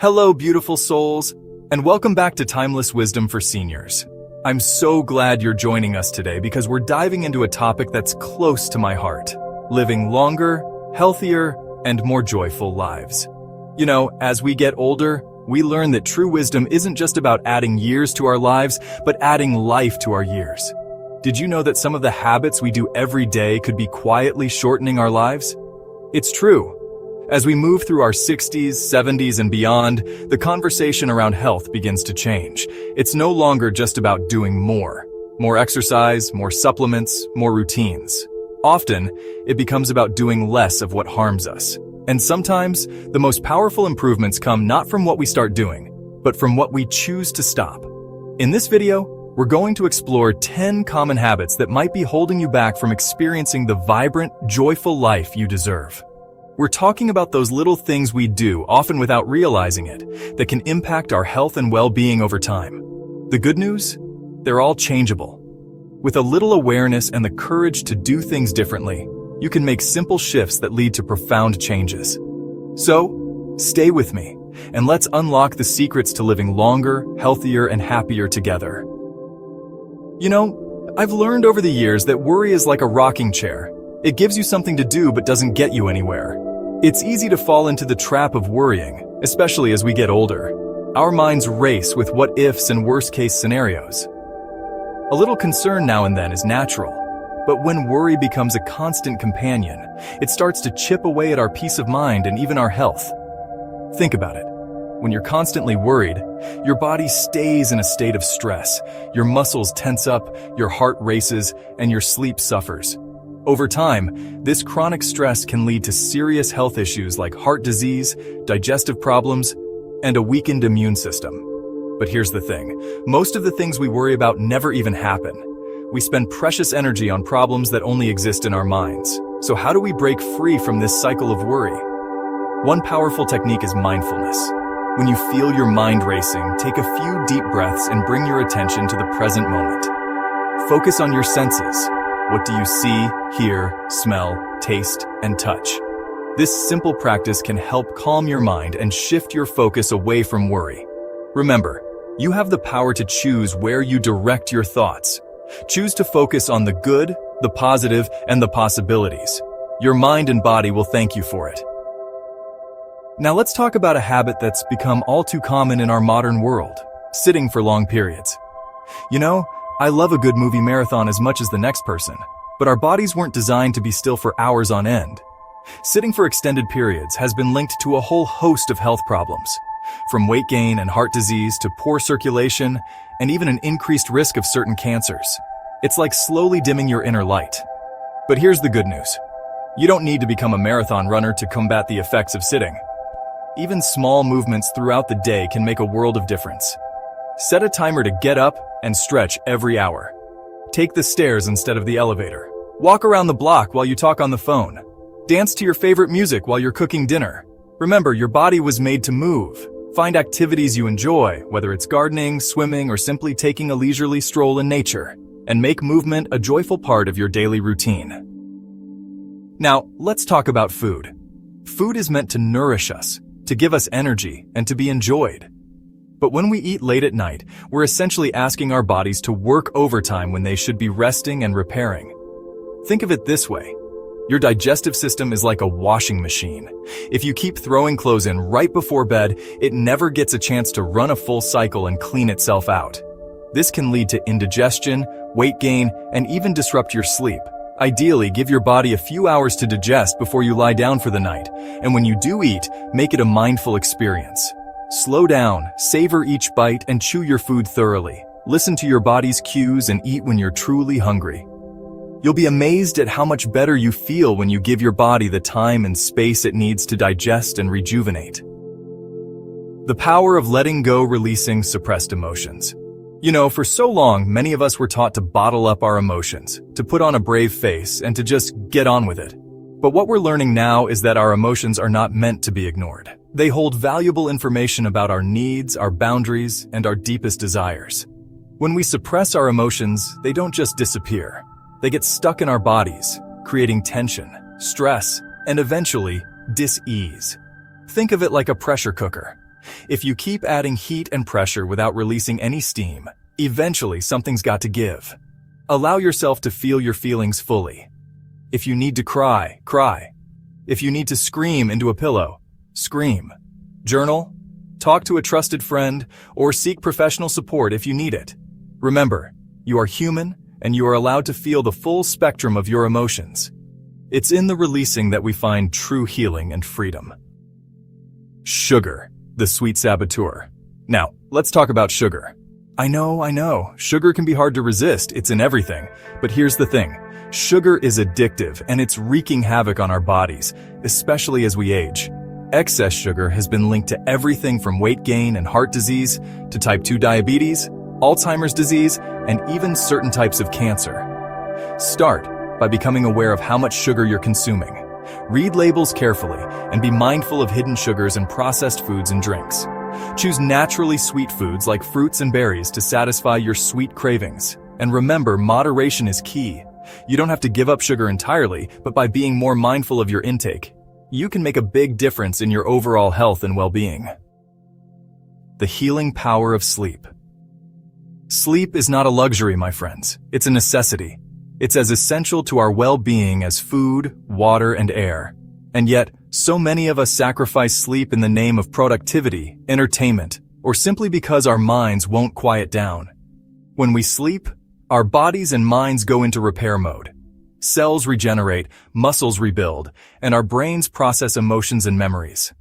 Hello, beautiful souls, and welcome back to Timeless Wisdom for Seniors. I'm so glad you're joining us today because we're diving into a topic that's close to my heart: living longer, healthier, and more joyful lives. You know, as we get older, we learn that true wisdom isn't just about adding years to our lives, but adding life to our years. Did you know that some of the habits we do every day could be quietly shortening our lives? It's true. As we move through our 60s, 70s, and beyond, the conversation around health begins to change. It's no longer just about doing more. More exercise, more supplements, more routines. Often, it becomes about doing less of what harms us. And sometimes, the most powerful improvements come not from what we start doing, but from what we choose to stop. In this video, we're going to explore 10 common habits that might be holding you back from experiencing the vibrant, joyful life you deserve. We're talking about those little things we do, often without realizing it, that can impact our health and well-being over time. The good news? They're all changeable. With a little awareness and the courage to do things differently, you can make simple shifts that lead to profound changes. So, stay with me, and let's unlock the secrets to living longer, healthier, and happier together. You know, I've learned over the years that worry is like a rocking chair. It gives you something to do but doesn't get you anywhere. It's easy to fall into the trap of worrying, especially as we get older. Our minds race with what-ifs and worst-case scenarios. A little concern now and then is natural, but when worry becomes a constant companion, it starts to chip away at our peace of mind and even our health. Think about it. When you're constantly worried, your body stays in a state of stress, your muscles tense up, your heart races, and your sleep suffers. Over time, this chronic stress can lead to serious health issues like heart disease, digestive problems, and a weakened immune system. But here's the thing, most of the things we worry about never even happen. We spend precious energy on problems that only exist in our minds. So how do we break free from this cycle of worry? One powerful technique is mindfulness. When you feel your mind racing, take a few deep breaths and bring your attention to the present moment. Focus on your senses. What do you see, hear, smell, taste, and touch? This simple practice can help calm your mind and shift your focus away from worry. Remember, you have the power to choose where you direct your thoughts. Choose to focus on the good, the positive, and the possibilities. Your mind and body will thank you for it. Now let's talk about a habit that's become all too common in our modern world: sitting for long periods. You know, I love a good movie marathon as much as the next person, but our bodies weren't designed to be still for hours on end. Sitting for extended periods has been linked to a whole host of health problems, from weight gain and heart disease to poor circulation, and even an increased risk of certain cancers. It's like slowly dimming your inner light. But here's the good news. You don't need to become a marathon runner to combat the effects of sitting. Even small movements throughout the day can make a world of difference. Set a timer to get up and stretch every hour. Take the stairs instead of the elevator. Walk around the block while you talk on the phone. Dance to your favorite music while you're cooking dinner. Remember, your body was made to move. Find activities you enjoy, whether it's gardening, swimming, or simply taking a leisurely stroll in nature, and make movement a joyful part of your daily routine. Now, let's talk about food. Food is meant to nourish us, to give us energy, and to be enjoyed. But when we eat late at night, we're essentially asking our bodies to work overtime when they should be resting and repairing. Think of it this way. Your digestive system is like a washing machine. If you keep throwing clothes in right before bed, it never gets a chance to run a full cycle and clean itself out. This can lead to indigestion, weight gain, and even disrupt your sleep. Ideally, give your body a few hours to digest before you lie down for the night, and when you do eat, make it a mindful experience. Slow down, savor each bite, and chew your food thoroughly. Listen to your body's cues and eat when you're truly hungry. You'll be amazed at how much better you feel when you give your body the time and space it needs to digest and rejuvenate. The power of letting go, releasing suppressed emotions. You know, for so long, many of us were taught to bottle up our emotions, to put on a brave face, and to just get on with it. But what we're learning now is that our emotions are not meant to be ignored. They hold valuable information about our needs, our boundaries, and our deepest desires. When we suppress our emotions, they don't just disappear. They get stuck in our bodies, creating tension, stress, and eventually, dis-ease. Think of it like a pressure cooker. If you keep adding heat and pressure without releasing any steam, eventually something's got to give. Allow yourself to feel your feelings fully. If you need to cry, cry. If you need to scream into a pillow, scream. Journal, talk to a trusted friend, or seek professional support if you need it. Remember, you are human and you are allowed to feel the full spectrum of your emotions. It's in the releasing that we find true healing and freedom. Sugar, the sweet saboteur. Now, let's talk about sugar. I know, sugar can be hard to resist, it's in everything. But here's the thing, sugar is addictive and it's wreaking havoc on our bodies, especially as we age. Excess sugar has been linked to everything from weight gain and heart disease to type 2 diabetes, Alzheimer's disease, and even certain types of cancer. Start by becoming aware of how much sugar you're consuming. Read labels carefully and be mindful of hidden sugars in processed foods and drinks. Choose naturally sweet foods like fruits and berries to satisfy your sweet cravings. And remember, moderation is key. You don't have to give up sugar entirely, but by being more mindful of your intake, you can make a big difference in your overall health and well-being. The healing power of sleep. Sleep is not a luxury, my friends. It's a necessity. It's as essential to our well-being as food, water, and air. And yet, so many of us sacrifice sleep in the name of productivity, entertainment, or simply because our minds won't quiet down. When we sleep, our bodies and minds go into repair mode. Cells regenerate, muscles rebuild, and our brains process emotions and memories.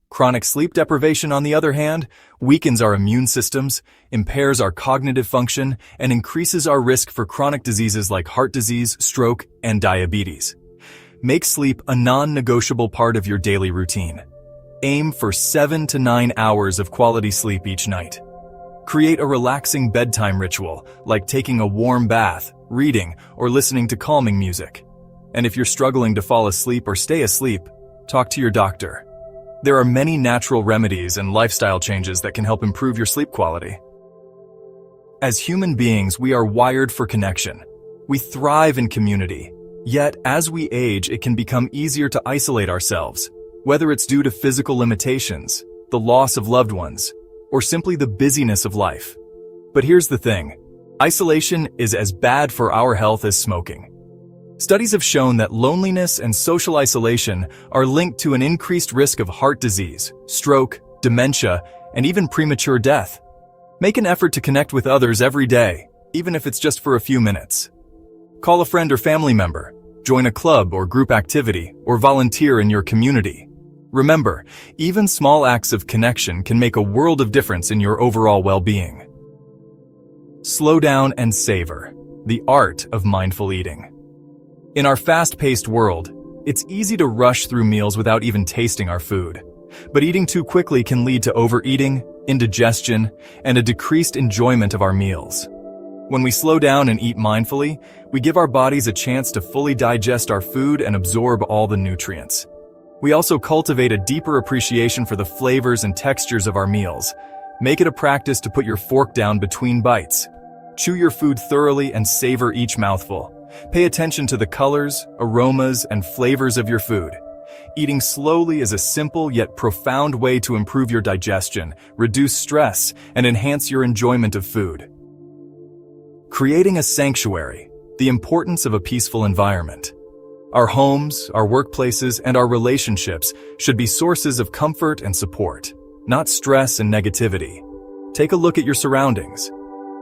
Chronic sleep deprivation, on the other hand, weakens our immune systems, impairs our cognitive function, and increases our risk for chronic diseases like heart disease, stroke, and diabetes. Make sleep a non-negotiable part of your daily routine. Aim for 7 to 9 hours of quality sleep each night. Create a relaxing bedtime ritual, like taking a warm bath, reading, or listening to calming music. And if you're struggling to fall asleep or stay asleep, talk to your doctor. There are many natural remedies and lifestyle changes that can help improve your sleep quality. As human beings, we are wired for connection. We thrive in community. Yet, as we age, it can become easier to isolate ourselves, whether it's due to physical limitations, the loss of loved ones, or simply the busyness of life. But here's the thing, isolation is as bad for our health as smoking. Studies have shown that loneliness and social isolation are linked to an increased risk of heart disease, stroke, dementia, and even premature death. Make an effort to connect with others every day, even if it's just for a few minutes. Call a friend or family member, join a club or group activity, or volunteer in your community. Remember, even small acts of connection can make a world of difference in your overall well-being. Slow down and savor, the art of mindful eating. In our fast-paced world, it's easy to rush through meals without even tasting our food. But eating too quickly can lead to overeating, indigestion, and a decreased enjoyment of our meals. When we slow down and eat mindfully, we give our bodies a chance to fully digest our food and absorb all the nutrients. We also cultivate a deeper appreciation for the flavors and textures of our meals. Make it a practice to put your fork down between bites. Chew your food thoroughly and savor each mouthful. Pay attention to the colors, aromas, and flavors of your food. Eating slowly is a simple yet profound way to improve your digestion, reduce stress, and enhance your enjoyment of food. Creating a sanctuary, the importance of a peaceful environment. Our homes, our workplaces, and our relationships should be sources of comfort and support, not stress and negativity. Take a look at your surroundings.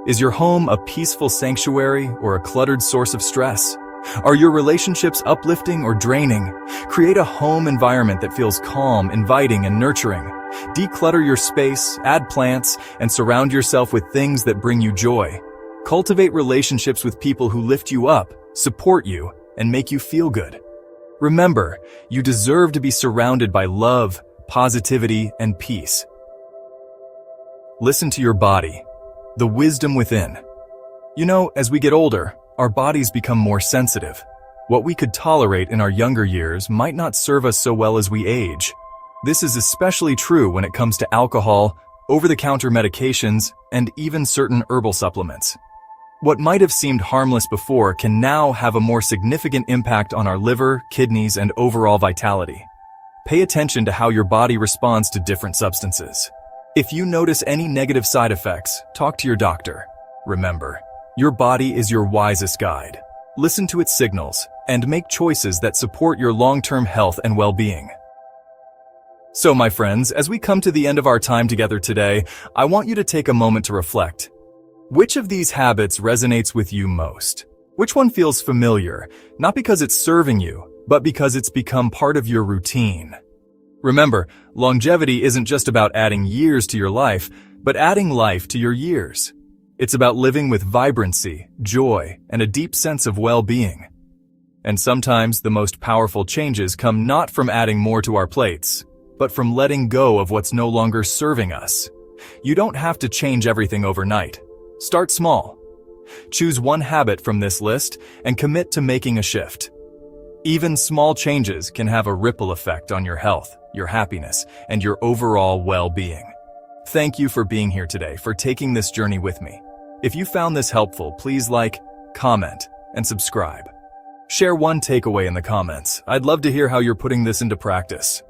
Is your home a peaceful sanctuary or a cluttered source of stress? Are your relationships uplifting or draining? Create a home environment that feels calm, inviting, and nurturing. Declutter your space, add plants, and surround yourself with things that bring you joy. Cultivate relationships with people who lift you up, support you, and make you feel good. Remember, you deserve to be surrounded by love, positivity, and peace. Listen to your body. The wisdom within. You know, as we get older, our bodies become more sensitive. What we could tolerate in our younger years might not serve us so well as we age. This is especially true when it comes to alcohol, over-the-counter medications, and even certain herbal supplements. What might have seemed harmless before can now have a more significant impact on our liver, kidneys, and overall vitality. Pay attention to how your body responds to different substances. If you notice any negative side effects, talk to your doctor. Remember, your body is your wisest guide. Listen to its signals and make choices that support your long-term health and well-being. So, my friends, as we come to the end of our time together today, I want you to take a moment to reflect. Which of these habits resonates with you most? Which one feels familiar, not because it's serving you, but because it's become part of your routine? Remember, longevity isn't just about adding years to your life, but adding life to your years. It's about living with vibrancy, joy, and a deep sense of well-being. And sometimes the most powerful changes come not from adding more to our plates, but from letting go of what's no longer serving us. You don't have to change everything overnight. Start small. Choose one habit from this list and commit to making a shift. Even small changes can have a ripple effect on your health, your happiness, and your overall well-being. Thank you for being here today, for taking this journey with me. If you found this helpful, please like, comment, and subscribe. Share one takeaway in the comments. I'd love to hear how you're putting this into practice.